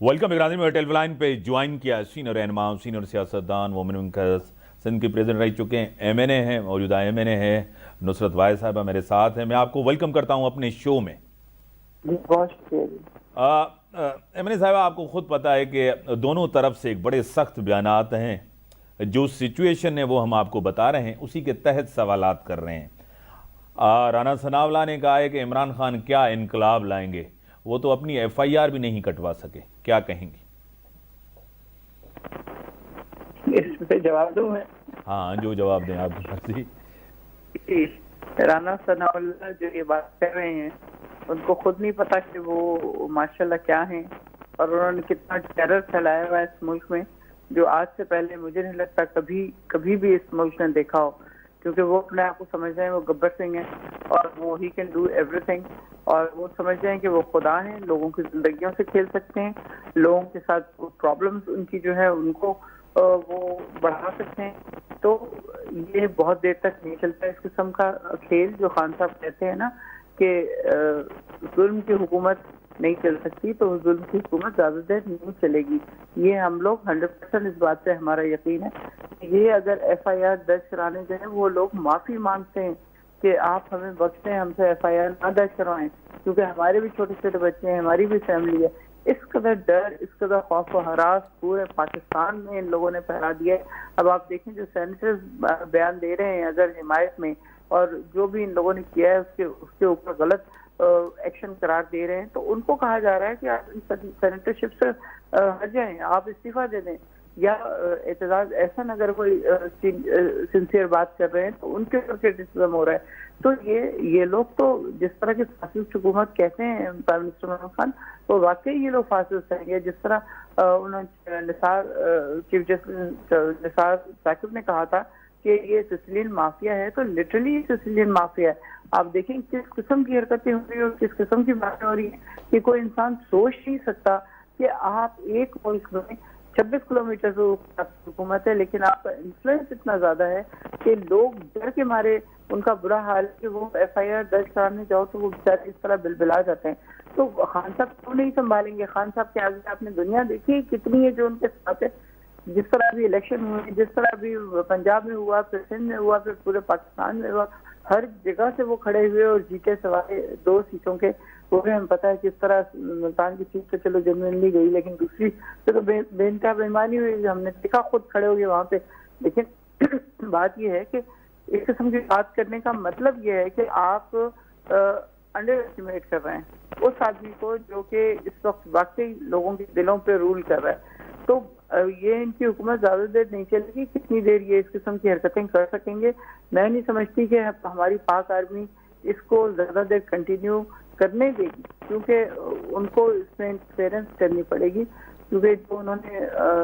Welcome इकरानी में टेलीलाइन पे join किया सीनियर रहनुमा सीनियर सियासतदान मोमिन मुनकस सिंध के प्रेसिडेंट रह चुके हैं, एमएनए हैं, मौजूदा एमएनए है नुसरत वाहिद साहबा मेरे साथ हैं। मैं आपको वेलकम करता हूं अपने शो में। बहुत शुक्रिया। एमएनए साहबा, आपको खुद पता है कि दोनों तरफ से एक बड़े सख्त बयानात हैं। जो सिचुएशन है वो हम आपको बता रहे हैं, उसी के तहत सवालात कर रहे हैं। राना सनावला ने कहा है कि इमरान खान क्या इनकलाब लाएंगे, वो तो अपनी एफआईआर भी नहीं कटवा सके, क्या कहेंगे? इस पे जवाब दूं मैं? हाँ, जो जवाब दें, आपकी मर्जी। राना सनाउल्लाह जो ये बात कर रहे हैं, उनको खुद नहीं पता कि वो माशाल्लाह क्या हैं और उन्होंने कितना टेरर फैलाया हुआ है इस मुल्क में, जो आज से पहले मुझे नहीं लगता कभी भी इस मुल्क ने देखा हो। क्योंकि वो अपने आप को समझ रहे हैं वो गब्बर सिंह है और वो ही कैन डू एवरीथिंग, और वो समझ रहे हैं कि वो खुदा हैं, लोगों की जिंदगियों से खेल सकते हैं, लोगों के साथ प्रॉब्लम्स उनकी जो है उनको वो बढ़ा सकते हैं। तो ये बहुत देर तक नहीं चलता इस किस्म का खेल। जो खान साहब कहते हैं ना कि जुल्म की हुकूमत नहीं चल सकती, तो जुल्म की हुकूमत ज्यादा देर नहीं चलेगी। ये हम लोग 100% इस बात पे हमारा यकीन है। ये अगर एफआईआर दर्ज कराने जाए, वो लोग माफी मांगते हैं कि आप हमें बख्शें, हमसे एफआईआर ना दर्ज करवाएं, क्योंकि हमारे भी छोटे छोटे बच्चे हैं, हमारी भी फैमिली है। इस कदर डर, इस कदर खौफ व हरास पूरे पाकिस्तान में इन लोगों ने फैला दिया है। अब आप देखें जो सेनेटर्स बयान दे रहे हैं अगर हिमायत में, और जो भी इन लोगों ने किया है उसके ऊपर गलत एक्शन करार दे रहे हैं, तो उनको कहा जा रहा है कि आप सेनेटरशिप से हट जाएं, आप इस्तीफा दे दें, या एतजाज एहसन अगर कोई सिंसियर बात कर रहे हैं तो उनके ऊपर क्रिटिसिज्म हो रहा है। तो ये लोग तो जिस तरह की फासिस्ट हुकूमत कहते हैं प्राइम मिनिस्टर इमरान खान, तो वाकई ये लोग फासिस्ट हैं। जिस तरह उन्होंने चीफ जस्टिस निसार साकिब ने कहा था कि ये सिसिलियन माफिया है, तो लिटरली सिसिलियन माफिया है। आप देखें किस किस्म की हरकतें हो रही है और किस किस्म की बातें हो रही है कि कोई इंसान सोच नहीं सकता कि आप एक मुल्क में 26 किलोमीटर से हुकूमत है, लेकिन आपका इन्फ्लुएंस इतना ज्यादा है कि लोग डर के मारे, उनका बुरा हाल है कि वो एफआईआर दर्ज कराने जाओ तो वो बेचारे इस तरह बिलबिला जाते हैं। तो खान साहब क्यों नहीं संभालेंगे? खान साहब के आगे आपने दुनिया देखी कितनी है जो उनके साथ है। जिस तरह भी इलेक्शन हुए, जिस तरह भी पंजाब में हुआ, फिर सिंध में हुआ, फिर पूरे पाकिस्तान में हुआ, हर जगह से वो खड़े हुए और जीते, सवाए 2 सीटों के। वो भी हमें पता है किस तरह मुल्तान की सीट से चलो जेन्युइनली गई, लेकिन दूसरी से तो बेइंतहा बेईमानी हुई, हमने देखा, खुद खड़े हो गए वहां पे। लेकिन बात यह है कि इस किस्म की बात करने का मतलब यह है कि आप अंडर एस्टिमेट कर रहे हैं उस आदमी को जो कि इस वक्त वाकई लोगों के दिलों पे रूल कर रहा है। तो ये इनकी हुकूमत ज्यादा देर नहीं चलेगी। कितनी देर ये इस किस्म की हरकतें कर सकेंगे? मैं नहीं समझती कि हमारी पाक आर्मी इसको ज्यादा देर कंटिन्यू करने देगी, क्योंकि उनको इसमें इंटरफेरेंस करनी पड़ेगी। क्योंकि जो उन्होंने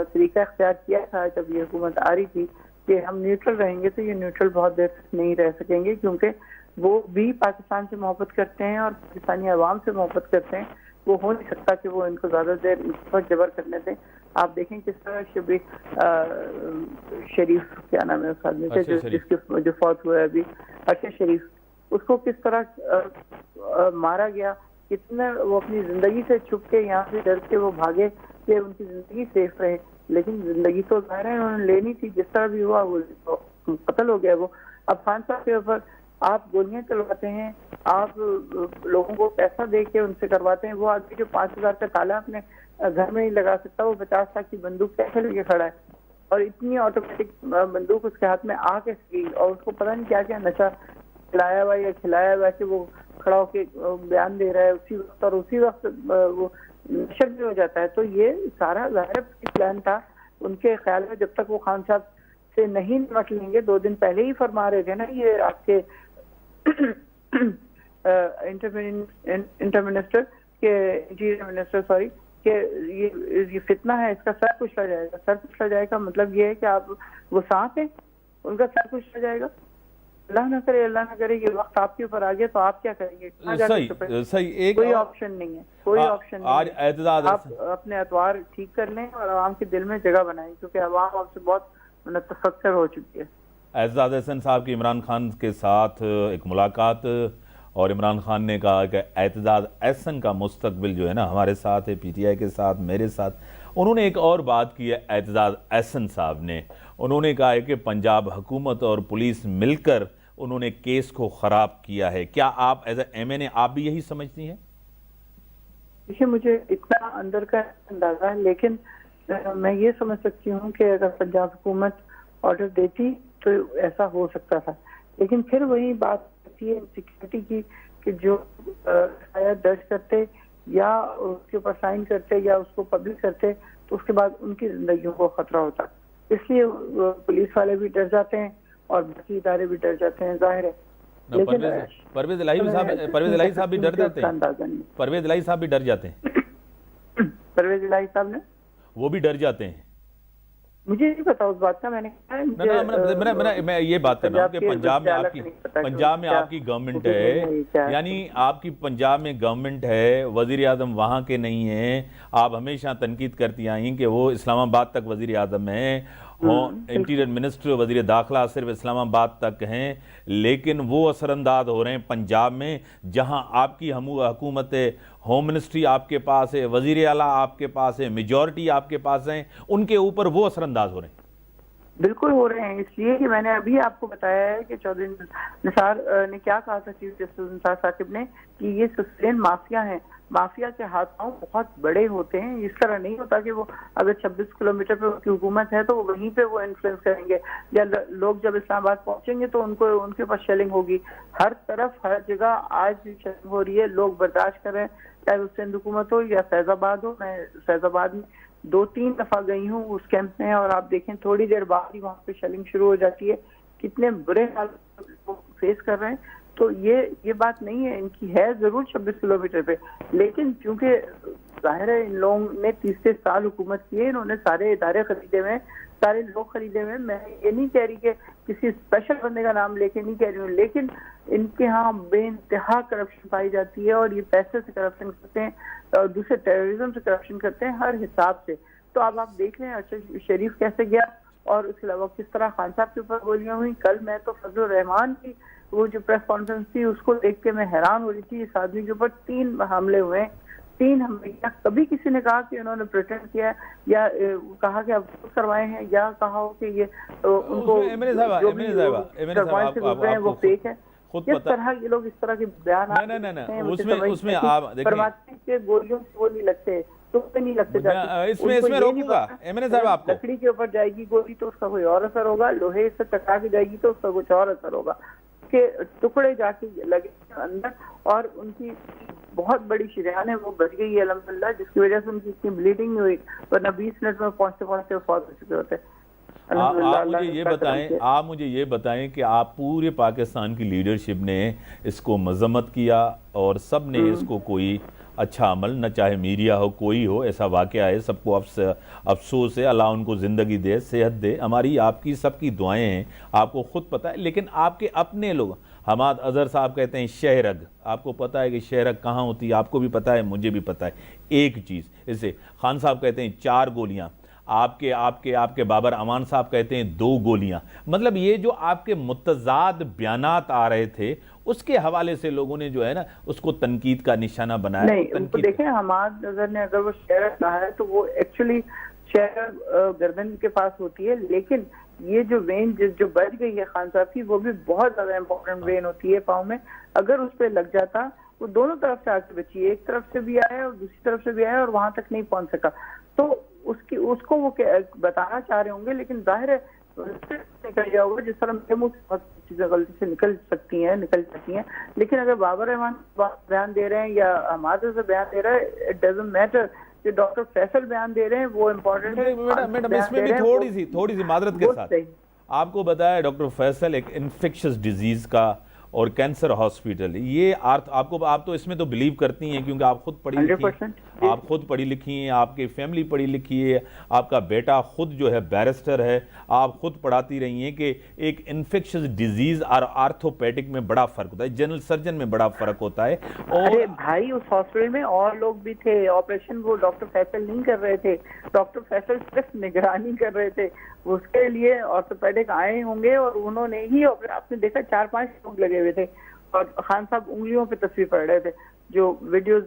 तरीका इख्तियार किया था जब ये हुकूमत आ रही थी कि हम न्यूट्रल रहेंगे, तो ये न्यूट्रल बहुत देर नहीं रह सकेंगे, क्योंकि वो भी पाकिस्तान से मोहब्बत करते हैं और पाकिस्तानी अवाम से मोहब्बत करते हैं। वो हो नहीं सकता कि वो इनको ज्यादा देर इस पर जबर करने दें। आप देखें किस तरह शरीफ, क्या नाम है उस आदमी के जिसके जो फौत हुआ है अभी, अरशद शरीफ, उसको किस तरह मारा गया। कितना वो अपनी जिंदगी से छुप के यहाँ से डर के वो भागे कि उनकी जिंदगी सेफ रहे, लेकिन जिंदगी तो जाहिर है उन्होंने लेनी थी। जिस तरह भी हुआ वो कत्ल हो गया वो। अब खान साहब के ऊपर आप गोलियां चलवाते हैं, आप लोगों को पैसा दे के उनसे करवाते हैं। वो आदमी जो 5000 का ताला अपने घर में नहीं लगा सकता, वो 50 लाख की बंदूक कैसे लेके खड़ा है? और इतनी ऑटोमेटिक बंदूक उसके हाथ में आ कैसे गई? और उसको पता नहीं क्या क्या नशा खिलाया हुआ या खिलाया हुआ कि वो खड़ा होके बयान दे रहा है उसी वक्त, और उसी वक्त वो नशा भी हो जाता है। तो ये सारा ज़ाहिर प्लान था उनके ख्याल में। जब तक वो खान साहब से नहीं निपट लेंगे, 2 दिन पहले ही फरमा रहे थे ना ये आपके इंटर मिनिस्टर के इंटीरियर मिनिस्टर सॉरी, कि ये फितना है, इसका सर कुचला जाएगा। सर कुचला जाएगा मतलब ये है कि आप वो सांप है, उनका सर कुचला जाएगा। अल्लाह ना करे, अल्लाह ना करे ये वक्त आपके ऊपर आ गया तो आप क्या करेंगे? सही एक कोई ऑप्शन नहीं है, कोई ऑप्शन नहीं है। आप अपने अतवार ठीक कर लें और आवाम के दिल में जगह बनाएं, क्योंकि आवाम आपसे बहुत मुतफक्कर हो चुकी है। एतजाज एहसन साहब की इमरान खान के साथ एक मुलाकात और इमरान खान ने कहा कि एतजाज़ एहसन का मुस्तकबिल जो है ना हमारे साथ है, पीटीआई के साथ, मेरे साथ। उन्होंने एक और बात की है एतजाज़ एहसन साहब ने, उन्होंने कहा है कि पंजाब हुकूमत और पुलिस मिलकर उन्होंने केस को ख़राब किया है। क्या आप एज ए MNA आप भी यही समझती हैं? देखिए, मुझे इतना अंदर का अंदाजा है, लेकिन मैं ये समझ सकती हूँ कि अगर पंजाब हुकूमत ऑर्डर देती तो ऐसा हो सकता था। लेकिन फिर वही बात आती है सिक्योरिटी की कि जो शायद दर्ज करते या उसके ऊपर साइन करते या उसको पब्लिक करते तो उसके बाद उनकी जिंदगियों को खतरा होता। इसलिए पुलिस वाले भी डर जाते हैं और बाकी इदारे भी डर जाते हैं, जाहिर है। लेकिन परवेज इलाही साहब भी डर जाते हैं। परवेज इलाही साहब भी डर जाते हैं। परवेज इलाही साहब ने वो भी डर जाते हैं। मुझे नहीं पता उस बात का, मैंने कहा मैं ये बात कर रहा हूँ कि पंजाब में आपकी गवर्नमेंट है, यानी आपकी पंजाब में गवर्नमेंट है, वजीर आजम वहाँ के नहीं है। आप हमेशा तनकीद करती आई कि वो इस्लामाबाद तक वजीर आजम है, इंटीरियर मिनिस्टर वजीर दाखिला सिर्फ इस्लामाबाद तक हैं, लेकिन वो असरअंदाज हो रहे हैं पंजाब में, जहां आपकी हुकूमत है, होम मिनिस्ट्री आपके पास है, वजीर आला आपके पास है, मेजॉरिटी आपके पास है, उनके ऊपर वो असरअंदाज हो रहे हैं। बिल्कुल हो रहे हैं, इसलिए कि मैंने अभी आपको बताया है कि चौधरी निसार ने क्या कहा था, चीफ जस्टिस निसार साकिब ने, कि ये सस्टेन माफिया हैं, माफिया के हाथ पांव बहुत बड़े होते हैं। इस तरह नहीं होता कि वो अगर 26 किलोमीटर पे उनकी हुकूमत है तो वो वहीं पे वो इन्फ्लुएंस करेंगे, या लोग जब इस्लामाबाद पहुंचेंगे तो उनको उनके पास शेलिंग होगी। हर तरफ हर जगह आज भी शेलिंग हो रही है, लोग बर्दाश्त कर रहे हैं, चाहे वो सिंध हुकूमत हो या फैजाबाद हो। मैं फैजाबाद में 2-3 दफा गई हूँ उस कैंप में, और आप देखें थोड़ी देर बाद ही वहाँ पे शेलिंग शुरू हो जाती है। कितने बुरे हालात फेस कर रहे हैं। तो ये बात नहीं है, इनकी है जरूर 26 किलोमीटर पे, लेकिन क्योंकि जाहिर है इन लोगों ने 30 साल हुकूमत की है, इन्होंने सारे इदारे खरीदे हुए, सारे लोग खरीदे हुए। मैं ये नहीं कह रही कि किसी स्पेशल बंदे का नाम लेके नहीं कह रही हूँ, लेकिन इनके यहाँ बेइंतहा करप्शन पाई जाती है, और ये पैसे से करप्शन करते हैं और दूसरे टेररिज्म से करप्शन करते हैं हर हिसाब से। तो अब आप देख रहे हैं अच्छा शरीफ कैसे गया, और उसके अलावा किस तरह खान साहब के ऊपर गोलियां हुई। कल मैं तो फजलुर रहमान की वो जो प्रेस कॉन्फ्रेंस थी उसको देख के मैं हैरान हो रही थी। इस आदमी के ऊपर 3 हमले हुए हैं, 3 हमले। क्या कभी किसी ने कहा कि उन्होंने प्रिटेंड किया या कहा कि अब करवाए हैं, या कहा हो कि ये उनको वो फेक है? किस तरह ये लोग इस तरह के बयान उसमें आप परमात्मा के गोलियों से वो नहीं लगते, तो नहीं लगते जाते। इसमें रोकूंगा MNA साहब आपको। लकड़ी के ऊपर जाएगी गोली तो उसका कोई और असर होगा, लोहे से टकरा के जाएगी तो उसका कुछ और असर होगा, के टुकड़े जाके लगे अंदर, और उनकी बहुत बड़ी शरीयान है वो बच गई है अल्हम्दुलिल्लाह, जिसकी वजह से उनकी इतनी ब्लीडिंग हुई, वरना 20 मिनट में पहुंचते पहुंचते फौत हो चुके होते। आप मुझे ये बताएं कि आप पूरे पाकिस्तान की लीडरशिप ने इसको मजम्मत किया और सब ने इसको कोई अच्छा अमल, न चाहे मीडिया हो कोई हो, ऐसा वाक़या है, सबको अफसोस है, अल्लाह उनको ज़िंदगी दे, सेहत दे, हमारी आपकी सबकी दुआएं हैं, आपको ख़ुद पता है। लेकिन आपके अपने लोग, हमाद अजहर साहब कहते हैं शहरग, आपको पता है कि शहरग कहाँ होती है, आपको भी पता है, मुझे भी पता है। एक चीज़ इसे खान साहब कहते हैं 4 गोलियाँ, आपके बाबर अमान साहब कहते हैं 2 गोलियां। मतलब ये जो आपके मुतजाद बयानात आ रहे थे उसके हवाले से लोगों ने जो है ना उसको तनकीद का निशाना बनाया। नहीं, उनको देखें, हमाद नजर ने अगर वो शहर कहा है तो वो एक्चुअली शहर गर्दन के पास होती है, लेकिन ये जो वेन जो बच गई है खान साहब की, वो भी बहुत ज्यादा इंपॉर्टेंट वेन होती है पाँव में। अगर उस पर लग जाता, वो दोनों तरफ से आके बची, एक तरफ से भी आया और दूसरी तरफ से भी आया, और वहां तक नहीं पहुंच सका। तो उसको वो बताना चाह रहे होंगे, लेकिन जाहिर है निकल गया होगा, जिस तरह मेरे मुंह से बहुत चीजें गलती से निकल जाती हैं। लेकिन अगर बाबर रहमान बयान दे रहे हैं या हमारे से बयान दे रहे हैं, इट डजंट मैटर। जो डॉक्टर फैसल बयान दे रहे हैं वो इम्पोर्टेंट है। मैडम इसमें भी थोड़ी सी मादरत के साथ आपको बताया, डॉक्टर फैसल एक इन्फेक्शियस डिजीज का और कैंसर हॉस्पिटल, ये आप तो इसमें तो बिलीव करती हैं क्योंकि आप खुद पढ़ी लिखी हैं, आपकी फैमिली पढ़ी लिखी है, आपका बेटा खुद जो है बैरिस्टर है, आप खुद पढ़ाती रही हैं कि एक इन्फेक्शियस डिजीज और आर्थोपेडिक में बड़ा फर्क होता है, जनरल सर्जन में बड़ा फर्क होता है। और अरे भाई, उस हॉस्पिटल में और लोग भी थे, ऑपरेशन वो डॉक्टर फैसल नहीं कर रहे थे, डॉक्टर फैसल सिर्फ निगरानी कर रहे थे। उसके लिए ऑर्थोपेडिक आए होंगे और उन्होंने ही, आपने देखा 4-5 लोग लगे हुए थे, और खान साहब उंगलियों पे तस्वीर पढ़ रहे थे, जो वीडियोस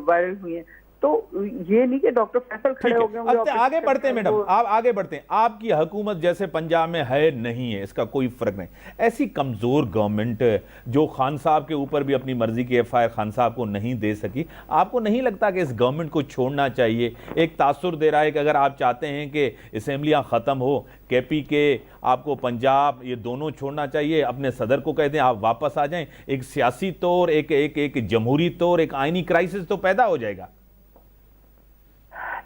वायरल हुई हैं। तो ये नहीं कि डॉक्टर फैसल खड़े हो गए अब आगे बढ़ते हैं मैडम, आप आगे बढ़ते हैं। आपकी हुकूमत जैसे पंजाब में है नहीं है, इसका कोई फर्क नहीं। ऐसी कमजोर गवर्नमेंट जो खान साहब के ऊपर भी अपनी मर्जी की एफआईआर खान साहब को नहीं दे सकी, आपको नहीं लगता कि इस गवर्नमेंट को छोड़ना चाहिए? एक तासुर दे रहा है कि अगर आप चाहते हैं कि असेंबलियां खत्म हो, केपी के आपको पंजाब ये दोनों छोड़ना चाहिए, अपने सदर को कहते हैं आप वापस आ जाएं। एक सियासी तौर, एक जमहूरी तौर, एक आईनी क्राइसिस तो पैदा हो जाएगा।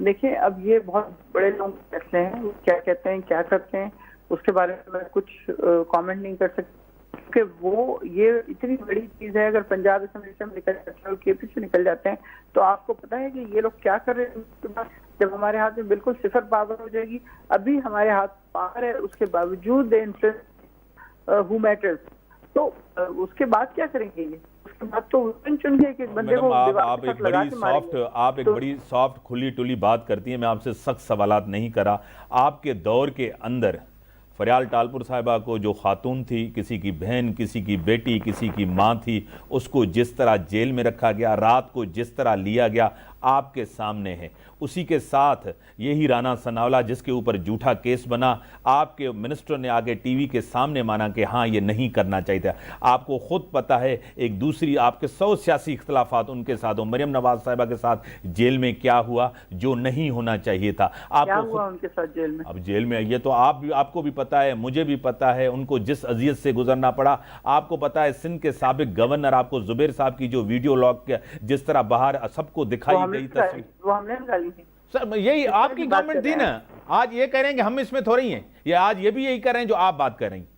देखिए, अब ये बहुत बड़े लोग फैसले हैं, वो क्या कहते हैं क्या करते हैं उसके बारे में मैं कुछ कमेंट नहीं कर सकती, क्योंकि वो ये इतनी बड़ी चीज है। अगर पंजाब असेंबली से निकल जाते हैं और केपी से निकल जाते हैं तो आपको पता है कि ये लोग क्या कर रहे हैं उसके बाद, जब हमारे हाथ में बिल्कुल सिफर पावर हो जाएगी। अभी हमारे हाथ पावर है, उसके बावजूद दे इन्फ्लुएंस हु मैटर्स, तो उसके बाद क्या करेंगे ये? उसके बाद तो चुन के एक बंदे को आप एक बड़ी सॉफ्ट खुली टुली बात करती हैं। मैं आपसे सख्त सवालात नहीं करा। आपके दौर के अंदर फरियाल टालपुर साहिबा को जो खातून थी, किसी की बहन, किसी की बेटी, किसी की माँ थी, उसको जिस तरह जेल में रखा गया, रात को जिस तरह लिया गया, आपके सामने है। उसी के साथ यही राना सनावला जिसके ऊपर झूठा केस बना, आपके मिनिस्टर ने आगे टीवी के सामने माना कि हाँ ये नहीं करना चाहिए था। आपको खुद पता है एक दूसरी आपके 100 सियासी इख्तलाफात उनके साथ हो, मरियम नवाज साहिबा के साथ जेल में क्या हुआ जो नहीं होना चाहिए था। आपको हुआ उनके साथ जेल में? अब जेल में ये तो आपको भी पता है, मुझे भी पता है, उनको जिस अजियत से गुजरना पड़ा। आपको पता है सिंध के साबिक गवर्नर आपको जुबैर साहब की जो वीडियो लॉग जिस तरह बाहर सबको दिखाई गई तस्वीर, वो हमने निकाली थी सर। यही आपकी गवर्नमेंट थी ना। आज ये कह रहे हैं कि हम इसमें थोड़ी हैं, ये आज ये भी यही कर रहे हैं जो आप बात कर रही हैं।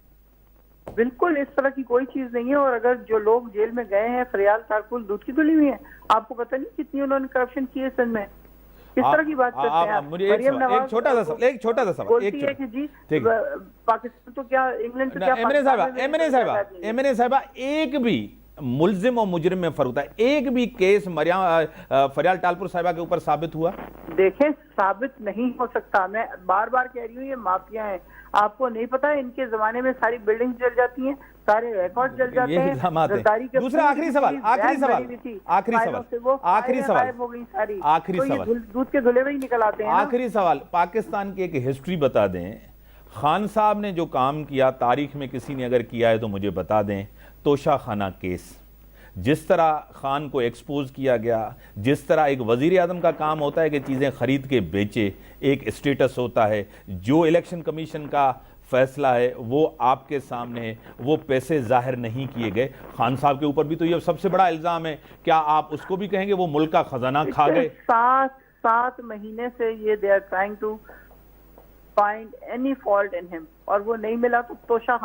बिल्कुल इस तरह की कोई चीज नहीं है। और अगर जो लोग जेल में गए हैं, फरियाल टालपुर दूध की धुली हुई है, आपको पता नहीं कितनी उन्होंने करप्शन की है सिंध में। किस तरह की बात करते हैं आप? मुझे एक छोटा सा सवाल बोलती है कि जी पाकिस्तान तो क्या इंग्लैंड तो क्या? एमएनए साहिबा एक भी मुल्जिम और मुजरिम में फर्क होता है? एक भी केस फरियाल टालपुर साहिबा के ऊपर साबित हुआ? देखें, साबित नहीं हो सकता। मैं बार बार कह रही हूँ ये माफिया हैं। आपको नहीं पता है इनके जमाने में सारी बिल्डिंग जल जाती हैं, सारे रिकॉर्ड जल जाते हैं। दूसरा आखिरी सवाल दूध के धुले में ही निकल आते हैं। आखिरी सवाल, पाकिस्तान की एक हिस्ट्री बता दें। खान साहब ने जो काम किया तारीख में किसी ने अगर किया है तो मुझे बता दें। तोशा खाना केस, जिस तरह खान को एक्सपोज किया गया, जिस तरह एक वजीर आजम का काम होता है कि चीज़ें खरीद के बेचे, एक स्टेटस होता है, जो इलेक्शन कमीशन का फैसला है वो आपके सामने है, वो पैसे जाहिर नहीं किए गए। खान साहब के ऊपर भी तो ये सबसे बड़ा इल्ज़ाम है, क्या आप उसको भी कहेंगे वो मुल्क का खजाना खा गए? 7 महीने से ये they are trying to find any fault in him, और वो नहीं मिला तो तोचा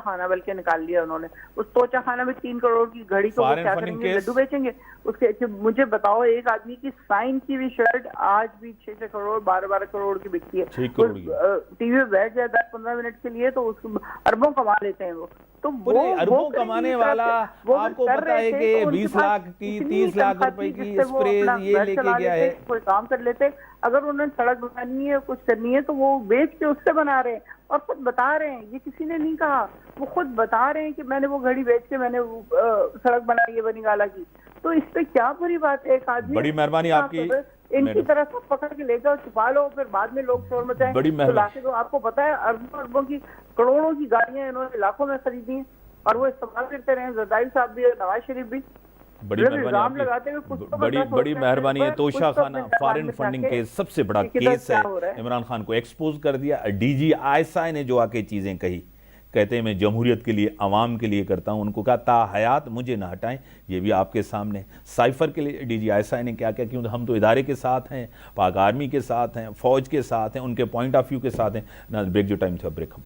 खाना बल्कि निकाल लिया उन्होंने। उस तोचा खाना में 3 करोड़ की घड़ी को क्या करेंगे? लड्डू बेचेंगे उसके? मुझे बताओ, एक आदमी की साइन की भी शर्ट आज भी 6 करोड़ 12 करोड़ की बिकती है। टीवी में बैठ जाए 10-15 मिनट के लिए तो उसको अरबों कमा लेते हैं वो। तो वो अरबों कमाने वाला आपको पता है कि 20 लाख की 30 लाख रुपए की स्प्रे ये लेके गया है। कोई काम कर लेते, अगर उन्होंने सड़क बनानी है कुछ करनी है तो वो बेच के उससे बना रहे हैं और खुद बता रहे हैं, ये किसी ने नहीं कहा, वो खुद बता रहे हैं कि मैंने वो घड़ी बेच के मैंने सड़क बनाई है बनीगाला की। तो इस पे क्या बुरी बात है? एक आदमी, बड़ी मेहरबानी आपकी, इनकी तरह सब पकड़ के ले जाओ, छुपा लो, फिर बाद में लोग शोर मचाएं। बड़ी मेहरबानी। तो आपको पता है अरबों की करोड़ों की गाड़ियां इन्होंने लाखों में खरीदी हैं और वो इस्तेमाल करते रहे। जरदारी साहब भी और नवाज शरीफ भी। बड़ी मेहरबानी है। तोशा खाना फॉरेन फंडिंग केस सबसे बड़ा केस है, इमरान खान को एक्सपोज कर दिया। डीजी आईएसआई ने जो आके चीजें कही, कहते हैं मैं जमहूरियत के लिए, अवाम के लिए करता हूं, उनको कहा ता हयात मुझे ना हटाएं। ये भी आपके सामने। साइफर के लिए डीजी आईएसआई ने क्या क्या, क्यों हम तो इदारे के साथ हैं, पाक आर्मी के साथ हैं, फौज के साथ हैं, उनके पॉइंट ऑफ व्यू के साथ हैं। ना ब्रेक जो टाइम था ब्रेक हम